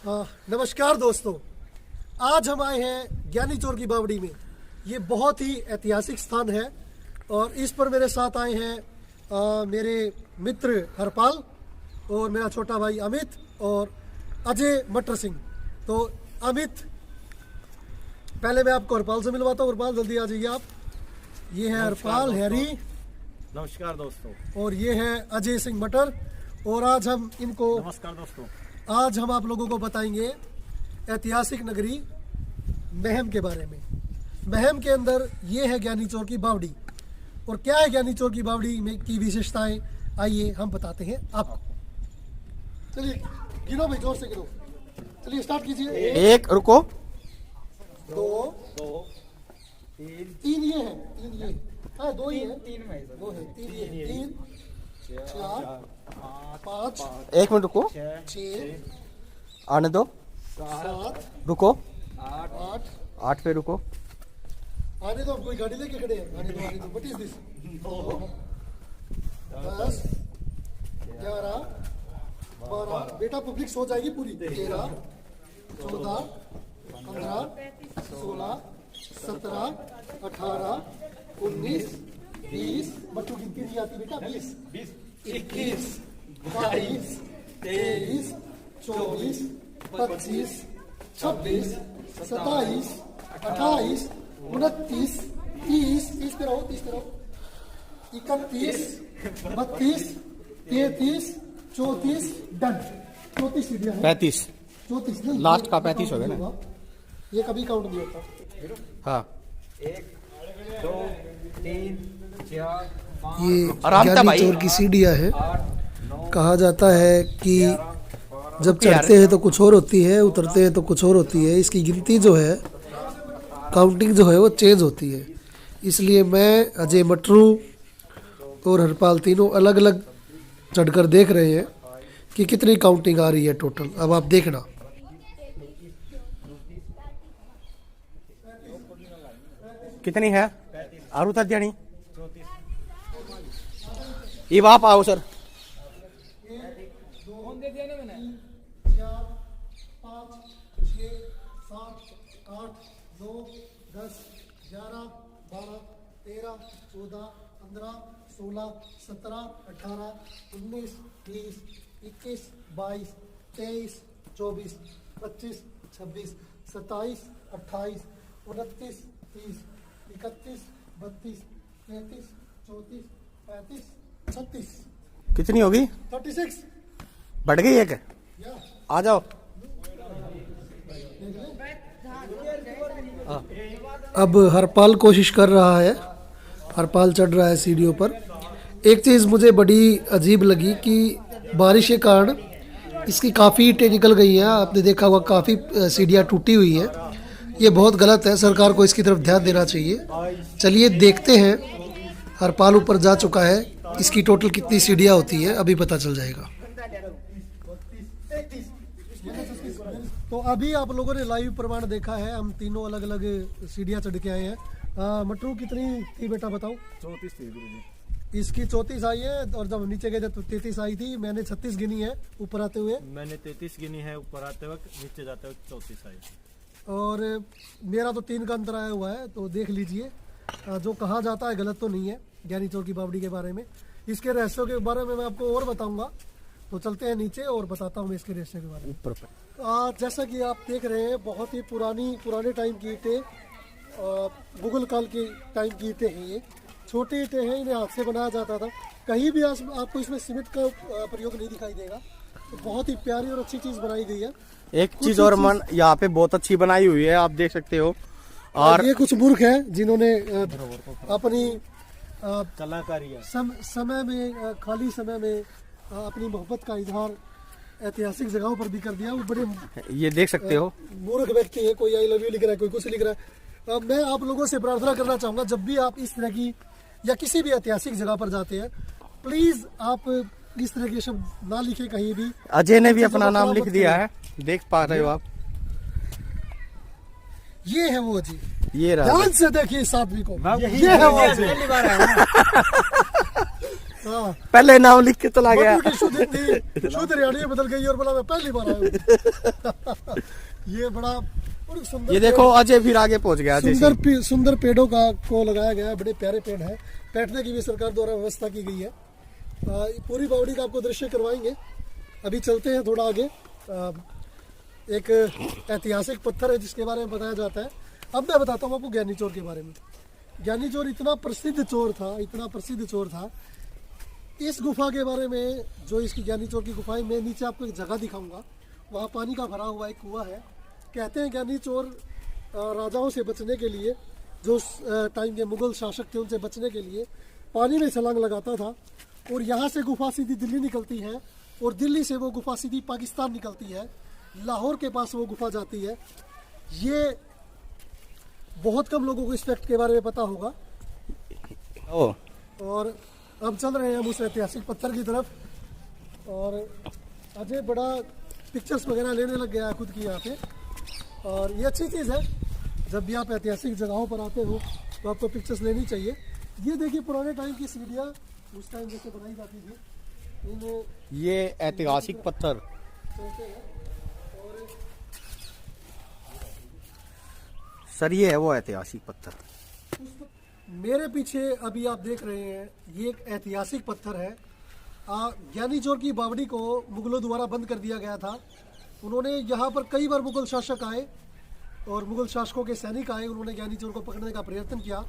नमस्कार दोस्तों, आज हम आए हैं ज्ञानी चोर की बावड़ी में। ये बहुत ही ऐतिहासिक स्थान है और इस पर मेरे साथ आए हैं मेरे मित्र हरपाल और मेरा छोटा भाई अमित और अजय मटर सिंह। तो अमित, पहले मैं आपको हरपाल से मिलवाता हूँ। हरपाल जल्दी आ जाइए आप। ये है हरपाल हैरी। नमस्कार दोस्तों। और ये है अजय सिंह मटर। और आज हम इनको नमस्कार दोस्तों। आज हम आप लोगों को बताएंगे ऐतिहासिक नगरी महम के बारे में। महम के अंदर ये है ज्ञानी चोर की बावड़ी। और क्या है ज्ञानी चोर की बावड़ी में की विशेषताएं, आइए हम बताते हैं आपको। चलिए गिनो भाई, जोर से गिनो। चलिए स्टार्ट कीजिए। एक, रुको, दो, तीन ये है, हाँ दो ही है, दो है, तीन ये है, 3, 4, 5, एक मिनट रुको, 6, आने दो, 7, रुको, 8, 8 पे रुको, आने दो। कोई गाड़ी लेके खड़े हैं, आने दो। What is this? 10, 11, 12, बेटा पब्लिक सो जाएगी पूरी। 13, 14, 15, 16, 17, 18, 19, 20, बच्चों गिनती नहीं आती बेटा। 20, 21, 22, 23, 24, 25, 26, 27, 28, 29, 30 पे रहो, 31, 32, 33, 34, डन। 34 सीढ़ियां हैं। 35, 34 नहीं, लास्ट का 35 हो गया ना। ये कभी काउंट नहीं होता। हाँ। 1, 2, 3, 4, 5, ये आराम से ज्ञानी भाई। चोर की सीढ़ियां है। 8, 9, कहा जाता है कि जब चढ़ते हैं तो कुछ और होती है, उतरते हैं तो कुछ और होती है। इसकी गिनती जो है, काउंटिंग जो है वो चेंज होती है। इसलिए मैं, अजय मटरू और हरपाल तीनों अलग अलग चढ़कर देख रहे हैं कि कितनी काउंटिंग आ रही है टोटल। अब आप देखना। कितनी है? आरू तक जानी। ये आप आओ सर। 16, 17, 18, 19, 20, 21, 22, 23, 24, 25, 26, 27, 28, 29, 30, 31, 32, 33, 34, 35, 36। कितनी होगी? 36। बढ़ गई एक। आ जाओ। अब हरपाल कोशिश कर रहा है, हरपाल चढ़ रहा है सीढ़ियों पर। एक चीज़ मुझे बड़ी अजीब लगी कि बारिश के कारण इसकी काफ़ी ईंटें निकल गई हैं। आपने देखा होगा काफ़ी सीढ़ियाँ टूटी हुई हैं। ये बहुत गलत है, सरकार को इसकी तरफ ध्यान देना चाहिए। चलिए देखते हैं। हरपाल ऊपर जा चुका है, इसकी टोटल कितनी सीढ़ियाँ होती है अभी पता चल जाएगा। तो अभी आप लोगों ने लाइव प्रमाण देखा है। हम तीनों अलग अलग सीढ़ियाँ चढ़ के आए हैं। मटरू कितनी थी बेटा बताओ? 34 थी गुरुजी। इसकी 34 आई है और जब नीचे गए थे तो 33 आई थी। मैंने 36 गिनी है ऊपर आते हुए। मैंने 33 गिनी है ऊपर आते वक्त, नीचे जाते वक्त 34 आई थी। और मेरा तो 3 का अंतर आया हुआ है, तो देख लीजिए। जो कहा जाता है गलत तो नहीं है ज्ञानी चोर की बावड़ी के बारे में। इसके रहस्यों के बारे में मैं आपको और बताऊंगा। तो चलते हैं नीचे और बताता हूँ मैं इसके रहस्य के बारे में। ऊपर जैसा कि आप देख रहे हैं, बहुत ही पुराने टाइम की ईंटें, मुगल काल के टाइम की ईंटें हैं। ये छोटी ईंटें हैं, इन्हें हाथ से बनाया जाता था। कहीं भी आपको इसमें सीमेंट का प्रयोग नहीं दिखाई देगा। तो बहुत ही प्यारी और अच्छी चीज़ बनाई गई है। एक चीज और मन यहाँ पे बहुत अच्छी बनाई हुई है, आप देख सकते हो। और ये कुछ मूर्ख हैं जिन्होंने अपनी कलाकारी है। समय में, खाली समय में अपनी मोहब्बत का इजहार ऐतिहासिक जगहों पर भी कर दिया। वो बड़े ये देख सकते हो, मूर्ख व्यक्ति है। कोई आई लव यू लिख रहा है, कोई कुछ लिख रहा है। मैं आप लोगों से प्रार्थना करना चाहूँगा, जब भी आप इस तरह की या किसी भी ऐतिहासिक जगह पर जाते हैं, प्लीज़ आप इस तरह के शब्द ना लिखे कहीं भी। अजय ने भी अपना नाम लिख दिया है, देख पा रहे हो आप। ये है वो जी, ये रहा। ध्यान से देखिए इस आदमी को, ये है वो जी। हाँ पहले नाम लिख के चला गया। मधु की शुद्ध हिंदी शुद्ध हरियाणवी बदल गई और बोला मैं पहली बार आया हूँ। ये बड़ा और सुंदर, ये देखो अजय फिर आगे पहुंच गया। अजय सिंह। सुंदर पेड़ों का को लगाया गया है, बड़े प्यारे पेड़ है। बैठने की भी सरकार द्वारा व्यवस्था की गई है। पूरी बावड़ी का आपको दृश्य करवाएंगे। अभी चलते हैं थोड़ा आगे। एक ऐतिहासिक पत्थर है जिसके बारे में बताया जाता है। अब मैं बताता हूँ आपको ज्ञानी चोर के बारे में। ज्ञानी चोर इतना प्रसिद्ध चोर था। इस गुफा के बारे में, जो इसकी ज्ञानी चोर की गुफा है, मैं नीचे आपको एक जगह दिखाऊंगा। वहाँ पानी का भरा हुआ एक कुआं है। कहते हैं ज्ञानी चोर राजाओं से बचने के लिए, जो टाइम के मुगल शासक थे उनसे बचने के लिए पानी में छलांग लगाता था। और यहाँ से गुफा सीधी दिल्ली निकलती है और दिल्ली से वो गुफा सीधी पाकिस्तान निकलती है। लाहौर के पास वो गुफा जाती है। ये बहुत कम लोगों को इस फैक्ट के बारे में पता होगा। और अब चल रहे हैं हम उस ऐतिहासिक पत्थर की तरफ। और अजय बड़ा पिक्चर्स वगैरह लेने लग गया है खुद की यहाँ पे। और ये अच्छी चीज़ है, जब भी आप ऐतिहासिक जगहों पर आते हो तो आपको पिक्चर्स लेनी चाहिए। ये देखिए पुराने टाइम की सीढ़ियाँ उस टाइम जैसे बनाई जाती थी। ये ऐतिहासिक पत्थर चलते हैं और सर, ये है वो ऐतिहासिक पत्थर। मेरे पीछे अभी आप देख रहे हैं, ये एक ऐतिहासिक पत्थर है। ज्ञानी चोर की बावड़ी को मुगलों द्वारा बंद कर दिया गया था। उन्होंने यहाँ पर कई बार मुगल शासक आए और मुगल शासकों के सैनिक आए। उन्होंने ज्ञानी चोर को पकड़ने का प्रयत्न किया।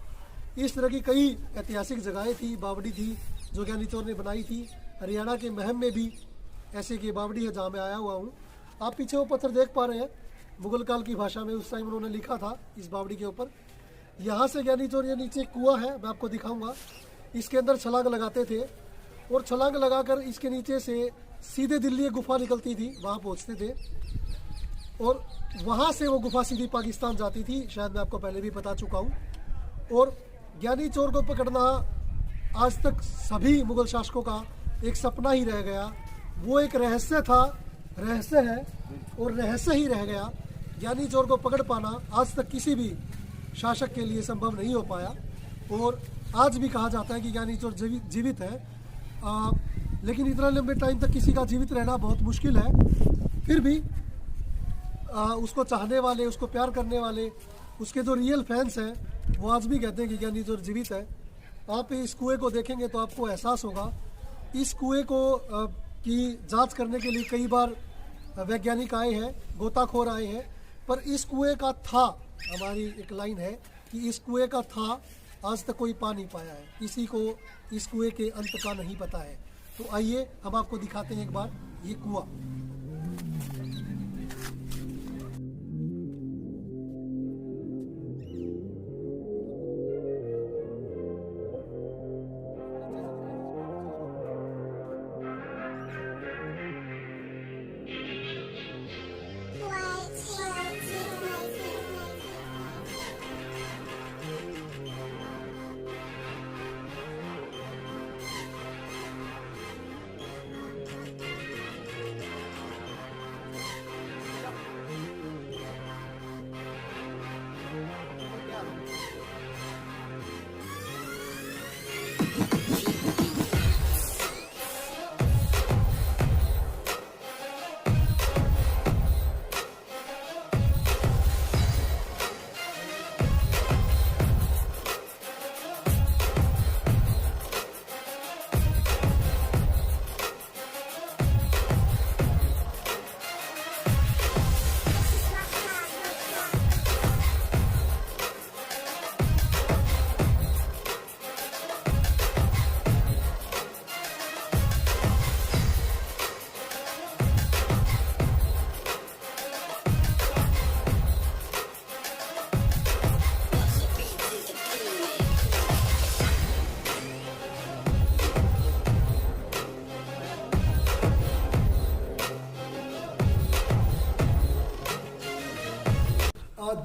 इस तरह की कई ऐतिहासिक जगहें थी, बावड़ी थी जो ज्ञानी चोर ने बनाई थी। हरियाणा के महम में भी ऐसे की बावड़ी है जहाँ मैं आया हुआ हूँ। आप पीछे वो पत्थर देख पा रहे हैं, मुगल काल की भाषा में उस टाइम उन्होंने लिखा था इस बावड़ी के ऊपर। यहाँ से ज्ञानी चोर, ये नीचे कुआं है, मैं आपको दिखाऊंगा। इसके अंदर छलांग लगाते थे और छलांग लगाकर इसके नीचे से सीधे दिल्ली एक गुफा निकलती थी, वहाँ पहुँचते थे। और वहाँ से वो गुफा सीधी पाकिस्तान जाती थी, शायद मैं आपको पहले भी बता चुका हूँ। और ज्ञानी चोर को पकड़ना आज तक सभी मुगल शासकों का एक सपना ही रह गया। वो एक रहस्य था, रहस्य है और रहस्य ही रह गया। ज्ञानी चोर को पकड़ पाना आज तक किसी भी शासक के लिए संभव नहीं हो पाया। और आज भी कहा जाता है कि ज्ञानी चोर जीवित है। लेकिन इतना लंबे टाइम तक किसी का जीवित रहना बहुत मुश्किल है। फिर भी उसको चाहने वाले, उसको प्यार करने वाले, उसके जो रियल फैंस हैं, वो आज भी कहते हैं कि ज्ञानी चोर जीवित है। आप इस कुएं को देखेंगे तो आपको एहसास होगा। इस कुएं को की जांच करने के लिए कई बार वैज्ञानिक आए हैं, गोताखोर आए हैं, पर इस कुएं का था, हमारी एक लाइन है कि इस कुएं का था, आज तक कोई पा नहीं पाया है। किसी को इस कुएं के अंत का नहीं पता है। तो आइए हम आपको दिखाते हैं एक बार ये कुआं।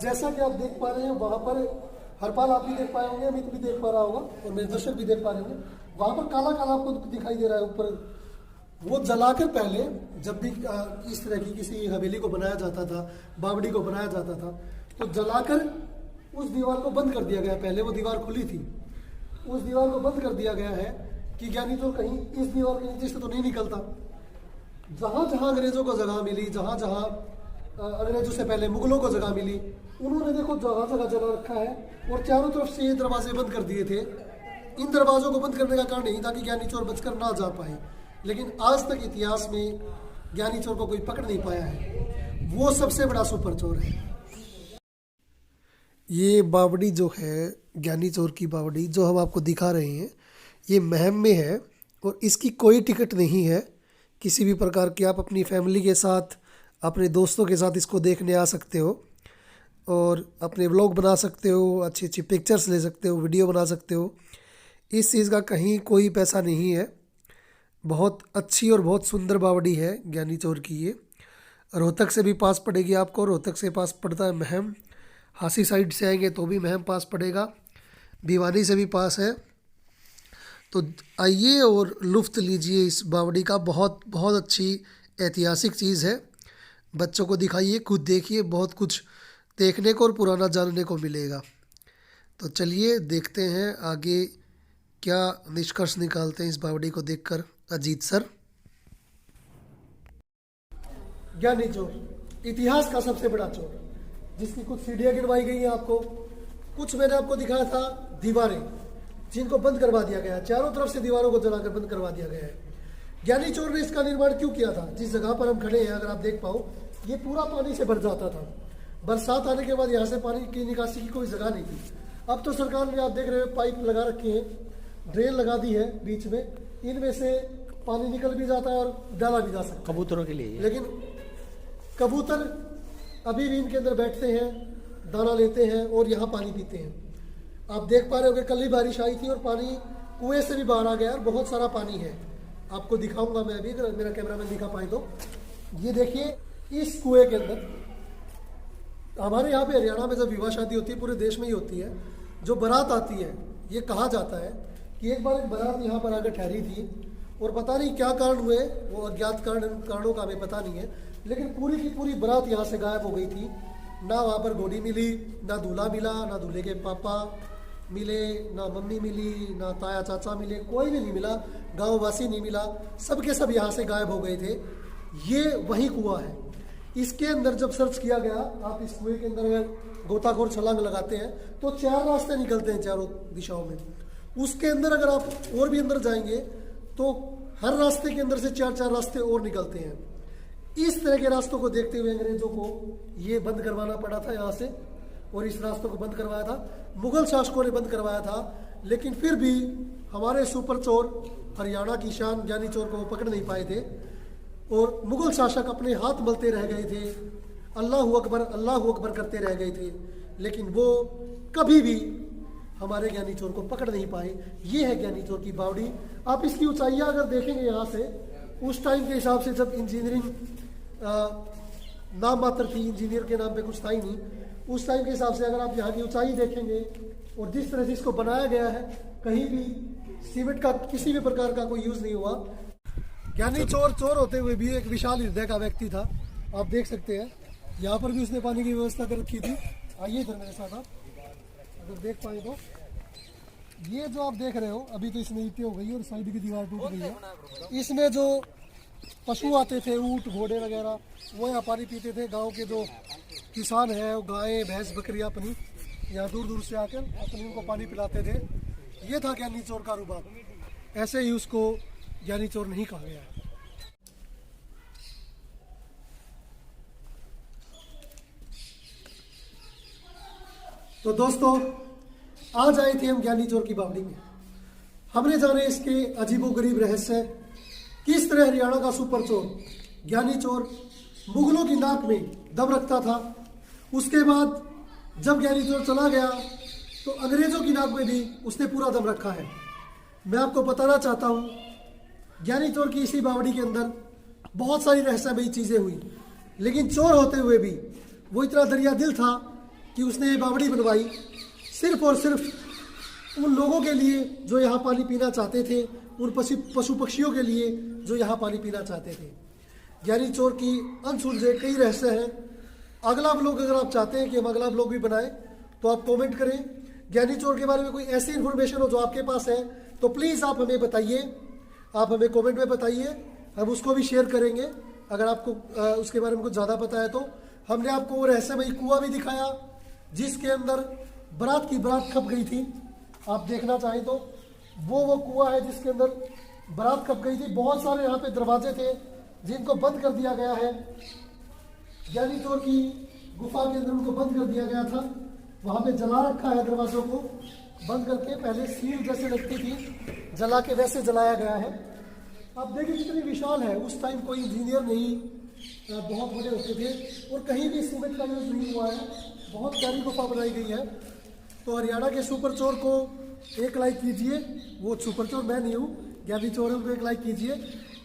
जैसा कि आप देख पा रहे हैं, वहाँ पर हरपाल आप भी देख पाए होंगे, अमित भी देख पा रहा होगा और मेरे दर्शक भी देख पा रहे होंगे। वहाँ पर काला काला आपको दिखाई दे रहा है ऊपर। वो जलाकर पहले जब भी इस तरह की किसी हवेली को बनाया जाता था, बावड़ी को बनाया जाता था, तो जलाकर उस दीवार को बंद कर दिया गया। पहले वो दीवार खुली थी, उस दीवार को बंद कर दिया गया है कि ज्ञानी चोर कहीं इस दीवार के नीचे से तो नहीं निकलता। जहां जहां अंग्रेजों को जगह मिली, जहां जहां अंग्रेजों से पहले मुगलों को जगह मिली, उन्होंने देखो जगह जगह जला रखा है और चारों तरफ से ये दरवाजे बंद कर दिए थे। इन दरवाजों को बंद करने का कारण यही था कि ज्ञानी चोर बचकर ना जा पाए, लेकिन आज तक इतिहास में ज्ञानी चोर को कोई पकड़ नहीं पाया है। वो सबसे बड़ा सुपर चोर है। ये बावड़ी जो है ज्ञानी चोर की बावड़ी जो हम आपको दिखा रहे हैं, ये महम में है और इसकी कोई टिकट नहीं है किसी भी प्रकार की। आप अपनी फैमिली के साथ, अपने दोस्तों के साथ इसको देखने आ सकते हो और अपने व्लॉग बना सकते हो, अच्छी अच्छी पिक्चर्स ले सकते हो, वीडियो बना सकते हो। इस चीज़ का कहीं कोई पैसा नहीं है। बहुत अच्छी और बहुत सुंदर बावड़ी है ज्ञानी चोर की। ये रोहतक से भी पास पड़ेगी आपको, रोहतक से पास पड़ता है महम। हासी साइड से आएंगे तो भी महम पास पड़ेगा, भिवानी से भी पास है। तो आइए और लुफ्त लीजिए इस बावड़ी का। बहुत बहुत अच्छी ऐतिहासिक चीज़ है। बच्चों को दिखाइए, खुद देखिए, बहुत कुछ देखने को और पुराना जानने को मिलेगा। तो चलिए देखते हैं आगे क्या निष्कर्ष निकालते हैं इस बावड़ी को देखकर अजीत सर। ज्ञानी चोर, इतिहास का सबसे बड़ा चोर, जिसकी कुछ सीढ़ियाँ गिनवाई गई हैं आपको। कुछ मैंने आपको दिखाया था दीवारें जिनको बंद करवा दिया गया है, चारों तरफ से दीवारों को जलाकर बंद करवा दिया गया है। ज्ञानी चोर ने इसका निर्माण क्यों किया था? जिस जगह पर हम खड़े हैं, अगर आप देख पाओ, ये पूरा पानी से भर जाता था। बरसात आने के बाद यहाँ से पानी की निकासी की कोई जगह नहीं थी। अब तो सरकार ने, आप देख रहे हो, पाइप लगा रखे हैं, ड्रेन लगा दी है बीच में, इनमें से पानी निकल भी जाता है और डाला भी जा सकता है कबूतरों के लिए। लेकिन कबूतर अभी भी इनके अंदर बैठते हैं, दाना लेते हैं और यहाँ पानी पीते हैं। आप देख पा रहे हो कि कल ही बारिश आई थी और पानी कुएं से भी बाहर आ गया और बहुत सारा पानी है। आपको दिखाऊंगा मैं अभी, अगर मेरा कैमरामैन दिखा पाए तो। ये देखिए, इस कुएं के अंदर, हमारे यहाँ पे हरियाणा में जब विवाह शादी होती है, पूरे देश में ही होती है, जो बारात आती है, ये कहा जाता है कि एक बार एक बारात यहाँ पर आकर ठहरी थी और पता नहीं क्या कारण हुए, वो अज्ञात कारणों का हमें पता नहीं है, लेकिन पूरी की पूरी बारात यहाँ से गायब हो गई थी। ना वहाँ पर घोड़ी मिली, ना दूल्हा मिला, ना दूल्हे के पापा मिले, ना मम्मी मिली, ना ताया चाचा मिले, कोई भी नहीं मिला, गाँव वासी नहीं मिला, सब के सब यहाँ से गायब हो गए थे। ये वही कुआं है। इसके अंदर जब सर्च किया गया, आप इस कुएं के अंदर अगर गोताखोर छलांग लगाते हैं तो 4 रास्ते निकलते हैं चारों दिशाओं में। उसके अंदर अगर आप और भी अंदर जाएंगे तो हर रास्ते के अंदर से 4-4 रास्ते और निकलते हैं। इस तरह के रास्तों को देखते हुए अंग्रेजों को ये बंद करवाना पड़ा था यहाँ से, और इस रास्तों को बंद करवाया था, मुगल शासकों ने बंद करवाया था। लेकिन फिर भी हमारे सुपर चोर, हरियाणा की शान ज्ञानी चोर को पकड़ नहीं पाए थे और मुगल शासक अपने हाथ मलते रह गए थे, अल्लाहू अकबर करते रह गए थे, लेकिन वो कभी भी हमारे ज्ञानी चोर को पकड़ नहीं पाए। ये है ज्ञानी चोर की बावड़ी। आप इसकी ऊंचाइयाँ अगर देखेंगे यहाँ से, उस टाइम के हिसाब से जब इंजीनियरिंग नाम मात्र थी, इंजीनियर के नाम पे कुछ था ही नहीं, उस टाइम के हिसाब से अगर आप यहाँ की ऊंचाई देखेंगे और जिस तरह से इसको बनाया गया है, कहीं भी सीमेंट का किसी भी प्रकार का कोई यूज़ नहीं हुआ। ज्ञानी चोर चोर होते हुए भी एक विशाल हृदय का व्यक्ति था। आप देख सकते हैं यहाँ पर भी उसने पानी की व्यवस्था कर रखी थी। आइए इधर मेरे साथ, आप अगर देख पाए तो ये जो आप देख रहे हो, अभी तो इसमें ईंटें हो गई और साइड की दीवार टूट गई है। इसमें जो पशु आते थे, ऊँट घोड़े वगैरह, वो यहाँ पानी पीते थे। गांव के जो किसान हैं, वो गायें भैंस बकरियाँ अपनी यहाँ दूर दूर से आकर अपनी उनको पानी पिलाते थे। ये था ज्ञानी चोर का रुबाब। ऐसे ही उसको ज्ञानी चोर नहीं कहा गया है। तो दोस्तों, आज आए थे हम ज्ञानी चोर की बावड़ी में। हमने जाने इसके अजीबोगरीब रहस्य, किस तरह हरियाणा का सुपर चोर ज्ञानी चोर मुगलों की नाक में दम रखता था। उसके बाद जब ज्ञानी चोर चला गया तो अंग्रेजों की नाक में भी उसने पूरा दम रखा है। मैं आपको बताना चाहता हूँ, ज्ञानी चोर की इसी बावड़ी के अंदर बहुत सारी रहस्यमयी चीज़ें हुई, लेकिन चोर होते हुए भी वो इतना दरिया दिल था कि उसने ये बावड़ी बनवाई सिर्फ और सिर्फ उन लोगों के लिए जो यहाँ पानी पीना चाहते थे, उन पशु पक्षियों के लिए जो यहाँ पानी पीना चाहते थे। ज्ञानी चोर की अनसुलझे कई रहस्य हैं। अगला ब्लॉग अगर आप चाहते हैं कि हम अगला ब्लॉग भी बनाएं तो आप कमेंट करें। ज्ञानी चोर के बारे में कोई ऐसी इन्फॉर्मेशन हो जो आपके पास है, तो प्लीज़ आप हमें बताइए, आप हमें कमेंट में बताइए, हम उसको भी शेयर करेंगे अगर आपको उसके बारे में कुछ ज़्यादा पता है तो। हमने आपको वो रहस्यमयी कुआं भी दिखाया जिसके अंदर बारात की बारात खप गई थी। आप देखना चाहें तो वो कुआं है जिसके अंदर बारात खप गई थी। बहुत सारे यहाँ पे दरवाजे थे जिनको बंद कर दिया गया है, ज्ञानी चोर की गुफा के अंदर उनको बंद कर दिया गया था। वहाँ पे जला रखा है दरवाजों को बंद करके, पहले सील जैसे लगती थी जला के वैसे जलाया गया है। आप देखिए कितनी विशाल है। उस टाइम कोई इंजीनियर नहीं, बहुत बड़े होते थे और कहीं भी सीमेंट का यूज नहीं हुआ है। बहुत प्यारी गुफा बनाई गई है। तो हरियाणा के सुपर चोर को एक लाइक कीजिए। वो सुपर चोर मैं नहीं हूँ, ज्ञानी चोर है, उनको एक लाइक कीजिए।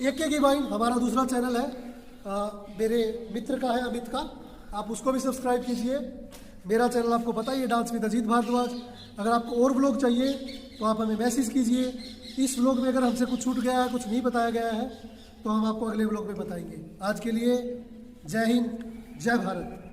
एक की वाइन हमारा दूसरा चैनल है, मेरे मित्र का है, अमित का, आप उसको भी सब्सक्राइब कीजिए। मेरा चैनल आपको पता ही है, डांस विद अजीत भारद्वाज। अगर आपको और व्लॉग चाहिए तो आप हमें मैसेज कीजिए। इस व्लॉग में अगर हमसे कुछ छूट गया है, कुछ नहीं बताया गया है, तो हम आपको अगले व्लॉग में बताएंगे। आज के लिए जय हिंद, जय भारत।